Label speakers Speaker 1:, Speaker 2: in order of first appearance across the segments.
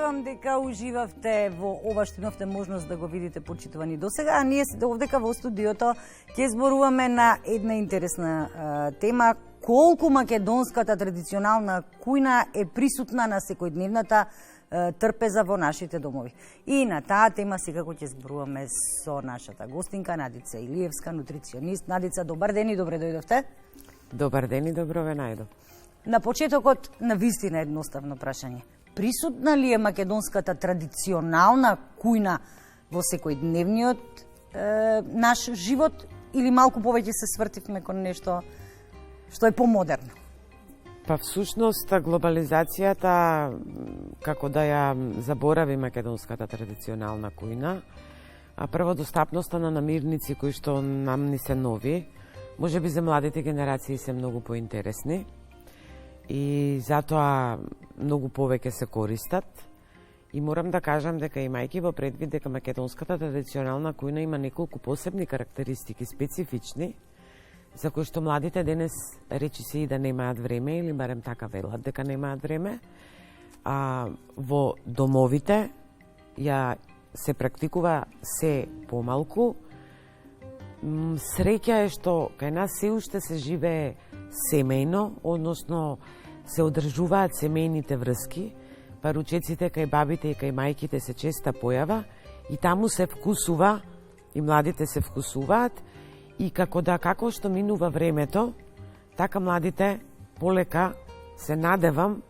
Speaker 1: верувам дека уживавте во ова што имавте можност да го видите почитувани досега, а ние овдека во студиото ќе зборуваме на една интересна тема, колку македонската традиционална кујна е присутна на секојдневната трпеза во нашите домови. И на таа тема секако ќе зборуваме со нашата гостинка Надица Илиевска, нутриционист. Надица, добар ден и добре дојдовте.
Speaker 2: Добар ден и добро ве најдов.
Speaker 1: На почетокот на вистина едноставно прашање. Присутна ли е македонската традиционална кујна во секојдневниот наш живот или малку повеќе се свртивме кон нешто што е помодерно?
Speaker 2: Па всушност глобализацијата, како да ја заборави македонската традиционална кујна, а прво достапноста на намирници кои што нам ни се нови, може би за младите генерации се многу поинтересни и затоа многу повеќе се користат. И морам да кажам дека имајќи во предвид дека македонската традиционална кујна има неколку посебни карактеристики, специфични, за кои што младите денес речи се и да немаат време, или барем така велат дека немаат време, а во домовите ја се практикува се помалку. Среќа е што кај нас се уште се живее семејно, односно се одржуваат семејните врски, па ручеците кај бабите и кај мајките се честа појава и таму се вкусува и младите се вкусуваат и како што минува времето, така младите полека се надевам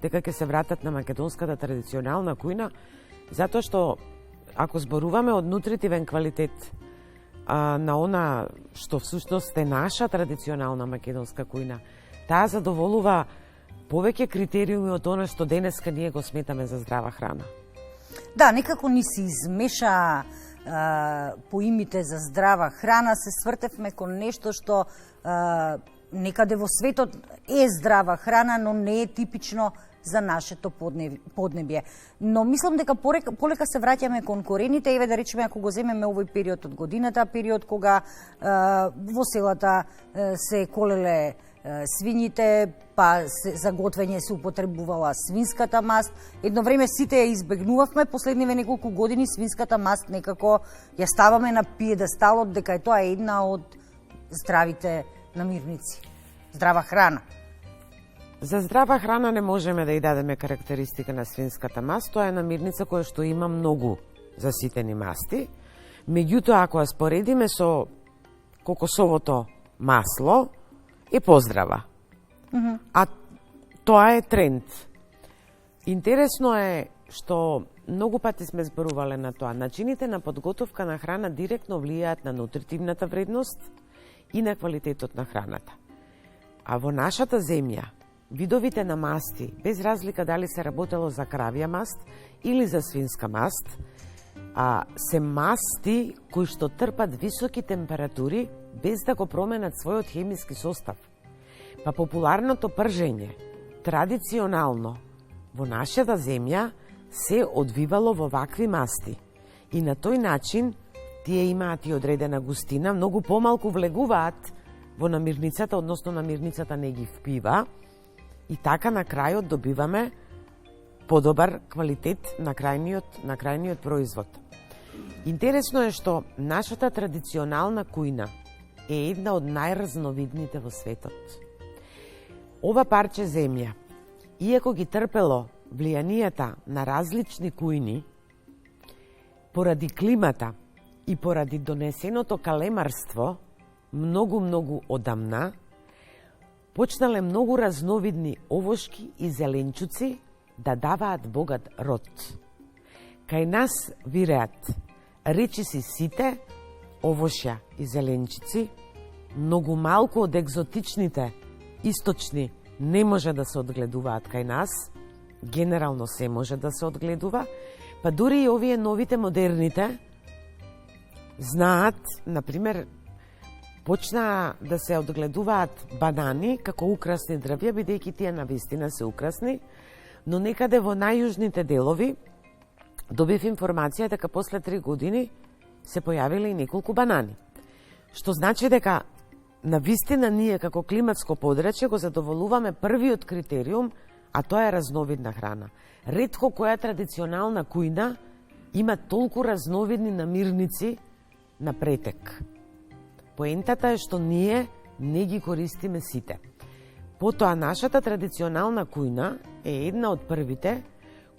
Speaker 2: дека ќе се вратат на македонската традиционална кујна, затоа што ако зборуваме од нутритивен квалитет на она што всушност е наша традиционална македонска кујна, таа задоволува повеќе критериуми од она што денеска ние го сметаме за здрава храна.
Speaker 1: Да, некако ни се измеша поимите за здрава храна, се свртевме кон нешто што некаде во светот е здрава храна, но не е типично за нашето поднебје. Но мислам дека полека се враќаме кон корените, еве да речеме ако го земеме овој период од годината, период кога во селата се колеле свињите, па за готвење се употребувала свинската маст. Едно време сите ја избегнувавме, последниве неколку години свинската маст некако ја ставаме на пиедесталот дека е тоа една од здравите намирници, здрава храна.
Speaker 2: За здрава храна не можеме да ја дадеме карактеристика на свинската маст, тоа е намирница која што има многу заситени масти. Меѓутоа, ако ја споредиме со кокосовото масло, е поздрава. А тоа е тренд. Интересно е што многу пати сме зборувале на тоа. Начините на подготовка на храна директно влијаат на нутритивната вредност и на квалитетот на храната. А во нашата земја, видовите на масти, без разлика дали се работело за кравја маст или за свинска маст, се масти кои што трпат високи температури без да го променат својот хемиски состав. Па популарното пржење, традиционално, во нашата земја се одвивало во вакви масти. И на тој начин тие имаат и одредена густина, многу помалку влегуваат во намирницата, односно намирницата не ги впива, и така на крајот добиваме подобар квалитет на крајниот производ. Интересно е што нашата традиционална кујна е една од најразновидните во светот. Ова парче земја, иако ги трпело влијанијата на различни кујни, поради климата и поради донесеното калемарство, многу одамна, почнале многу разновидни овошки и зеленчуци да даваат богат род. Кај нас виреат речиси сите овошја и зеленчици, многу малку од екзотичните источни не може да се одгледуваат кај нас, генерално се може да се одгледува, па дури и овие новите модерните знаат, например, почнаа да се одгледуваат банани како украсни дрвја, бидејќи тие навистина се украсни, но некаде во најјужните делови добив информација дека после 3 години се појавиле и неколку банани. Што значи дека навистина ние како климатско подрачје го задоволуваме првиот критериум, а тоа е разновидна храна. Ретко која традиционална кујна има толку разновидни намирници на претек. Поентата е што ние не ги користиме сите. Потоа, нашата традиционална кујна е една од првите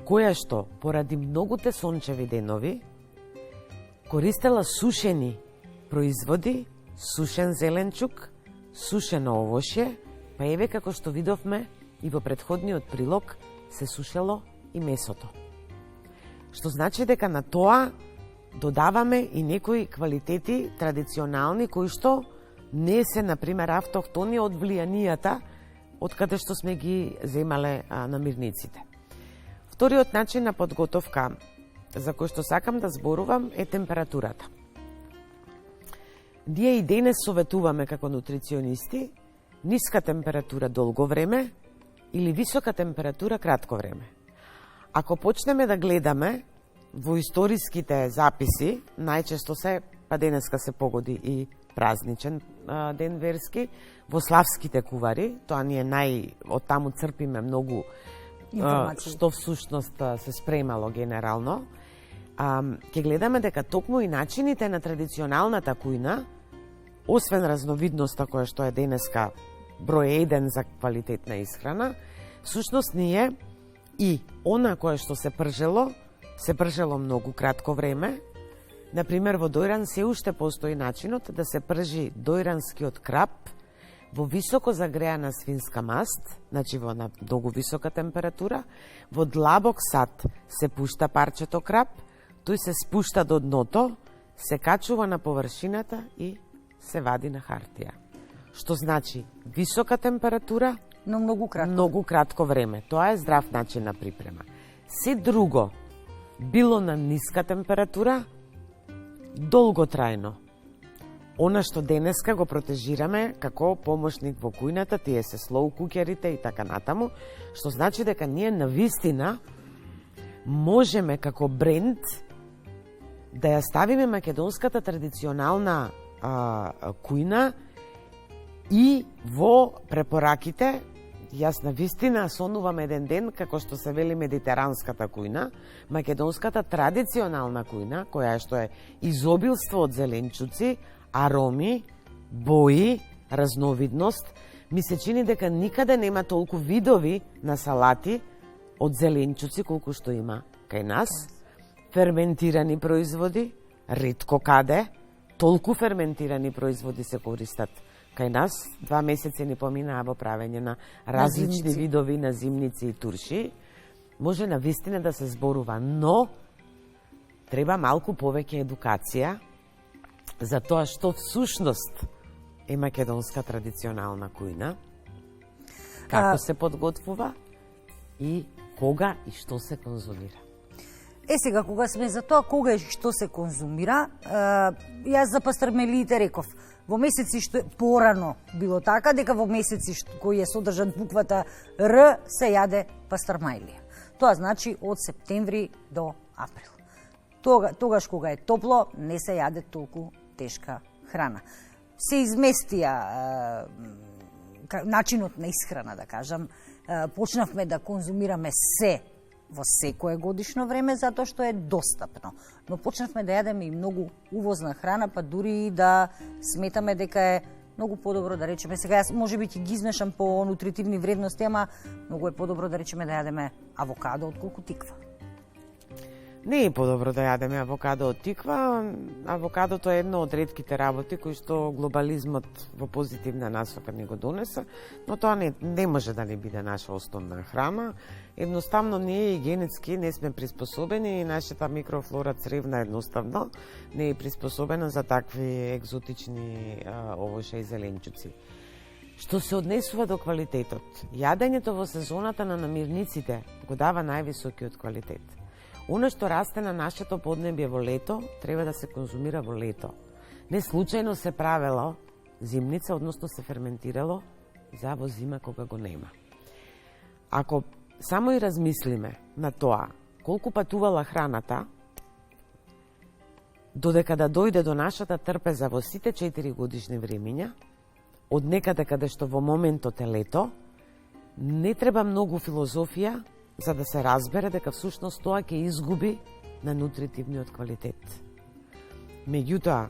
Speaker 2: која што, поради многуте сончеви денови, користела сушени производи, сушен зеленчук, сушено овошје, па еве како што видовме и во претходниот прилог, се сушело и месото. Што значи дека на тоа додаваме и некои квалитети традиционални кои што не се, например, автохтони од влијанијата од каде што сме ги земале намирниците. Вториот начин на подготовка за кој што сакам да зборувам е температурата. Ние и денес советуваме како нутриционисти ниска температура долго време или висока температура кратко време. Ако почнеме да гледаме во историските записи, најчесто се, па денеска се погоди и празничен ден верски, во славските кувари, тоа ни е од таму црпиме многу што всушност се спремало генерално, ќе гледаме дека токму и начините на традиционалната кујна, освен разновидноста која што е денеска број 1 за квалитетна исхрана, всушност ние и она кое што се пржело многу кратко време. Например, во дојран се уште постои начинот да се пржи дојранскиот крап во високо загреана свинска маст, значи во на многу висока температура, во длабок сат се пушта парчето крап, тој се спушта до дното, се качува на површината и се вади на хартија. Што значи висока температура,
Speaker 1: но многу
Speaker 2: кратко време. Тоа е здрав начин на припрема. Се друго, било на ниска температура, долготрајно. Она што денеска го протежираме како помошник во кујната, тие се слоу кукерите и така натаму, што значи дека ние навистина можеме како бренд да ја ставиме македонската традиционална кујна и во препораките. Јас навистина сонувам еден ден, како што се вели медитеранската кујна, македонската традиционална кујна, која што е изобилство од зеленчуци, ароми, бои, разновидност, ми се чини дека никаде нема толку видови на салати од зеленчуци колку што има кај нас. Ферментирани производи, ретко каде, толку ферментирани производи се користат кај нас. 2 месеци ни поминаа во правење на различни видови на зимници и турши. Може на вистина да се зборува, но треба малку повеќе едукација за тоа што всушност е македонска традиционална кујна, како се подготвува и кога и што се конзумира.
Speaker 1: Сега, кога сме за тоа, кога и што се конзумира, јас за пастрмелиите реков, во месеци што порано било така, дека во месеци кој е содржан буквата Р се јаде пастрмајлија. Тоа значи од септември до април. Тогаш кога е топло, не се јаде толку тешка храна. Се изместија начинот на исхрана, да кажам. Почнавме да конзумираме се во секое годишно време, затоа што е достапно. Но почнавме да јадеме и многу увозна храна, па дури и да сметаме дека е многу подобро да речеме, сега јас може би ќе ги измешам по нутритивни вредности, ама многу е подобро да речеме да јадеме авокадо отколку тиква.
Speaker 2: Не е подобро да јадеме авокадо од тиква. Авокадото е едно од ретките работи кои што глобализмот во позитивна насока ни го донеса, но тоа не може да не биде наша основна храна. Едноставно ние и генетски не сме приспособени и нашата микрофлора цревна едноставно не е приспособена за такви екзотични овошја и зеленчуци. Што се однесува до квалитетот, јадењето во сезоната на намирниците го дава највисокиот квалитет. Оно што расте на нашето поднебје во лето, треба да се конзумира во лето. Не случајно се правело зимница, односно се ферментирало за во зима кога го нема. Ако само и размислиме на тоа колку патувала храната, додека да дојде до нашата трпеза во сите 4 годишни времиња, од некаде каде што во моментот е лето, Не треба многу филозофија за да се разбере дека всушност тоа ќе изгуби на нутритивниот квалитет. Меѓутоа,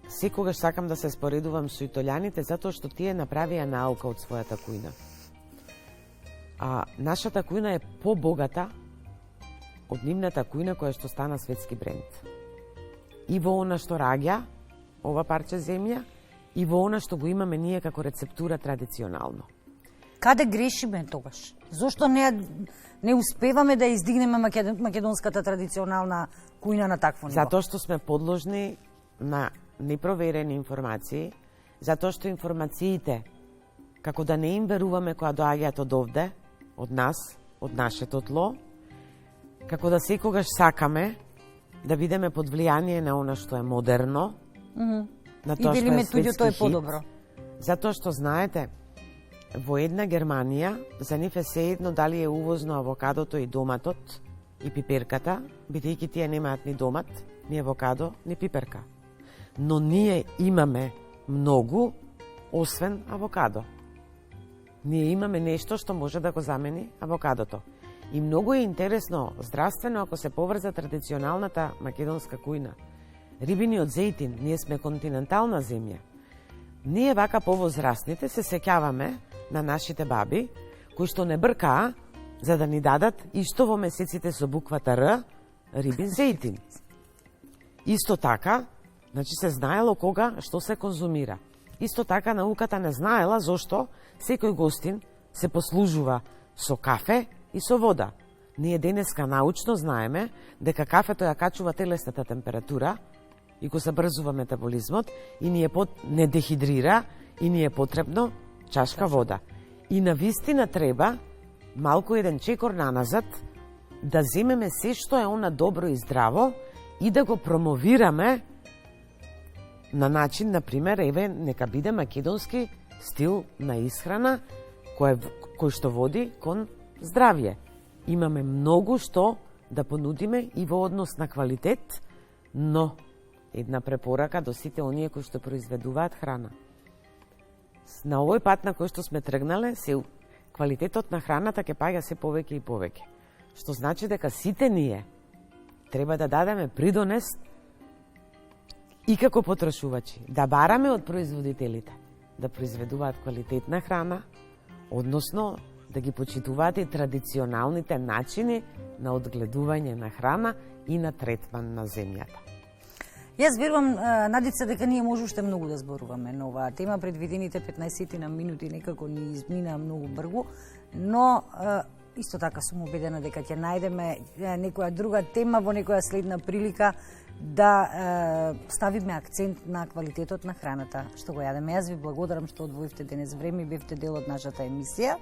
Speaker 2: секогаш сакам да се споредувам со италијаните затоа што тие направија наука од својата кујна. А нашата кујна е побогата од нивната кујна која што стана светски бренд. И во она што раѓа ова парче земја, и во она што го имаме ние како рецептура традиционално.
Speaker 1: Каде грешиме тогаш? Зошто не успеваме да издигнеме македонската традиционална кујна на такво ниво?
Speaker 2: Затоа што сме подложни на непроверени информации, затоа што информациите, како да не им веруваме која доаѓаат од овде, од нас, од нашето тло, како да секогаш сакаме да бидеме под влијание на она што е модерно, на тоа што е светски
Speaker 1: е подобро.
Speaker 2: Затоа што, знаете, во една Германија, за нив е сеедно дали е увозно авокадото и доматот и пиперката, бидејќи тие немаат ни домат, ни авокадо, ни пиперка. Но ние имаме многу, освен авокадо. Ние имаме нешто што може да го замени авокадото. И многу е интересно, здравствено, ако се поврза традиционалната македонска кујна. Рибиниот зејтин, ние сме континентална земја. Ние вака повозрастните се сеќаваме на нашите баби, кои што не бркаа за да ни дадат исто во месеците со буквата Р, рибин зејтин. Исто така, значи се знаело кога што се конзумира. Исто така науката не знаела зошто секој гостин се послужува со кафе и со вода. Ние денеска научно знаеме дека кафето ја качува телесната температура и го забрзува метаболизмот и ни е не дехидрира и ни е потребно чашка вода. И на вистина треба малку еден чекор наназад да земеме се што е она добро и здраво и да го промовираме на начин, например, еве, нека биде македонски стил на исхрана кој што води кон здравје. Имаме многу што да понудиме и во однос на квалитет, но една препорака до сите оние кои што произведуваат храна. На овој пат на кој што сме тргнале, квалитетот на храната ќе паѓа се повеќе и повеќе. Што значи дека сите ние треба да дадеме придонес и како потрошувачи, да бараме од производителите да произведуваат квалитетна храна, односно да ги почитуваат и традиционалните начини на одгледување на храна и на третман на земјата.
Speaker 1: Јас верувам, Надица, дека ние може уште многу да зборуваме на оваа тема. Предвидените 15 на минути некако ни измина многу бргу, но исто така сум убедена дека ќе најдеме некоја друга тема во некоја следна прилика да ставиме акцент на квалитетот на храната што го јадеме. Јас ви благодарам што одвоивте денес време и бевте дел од нашата емисија.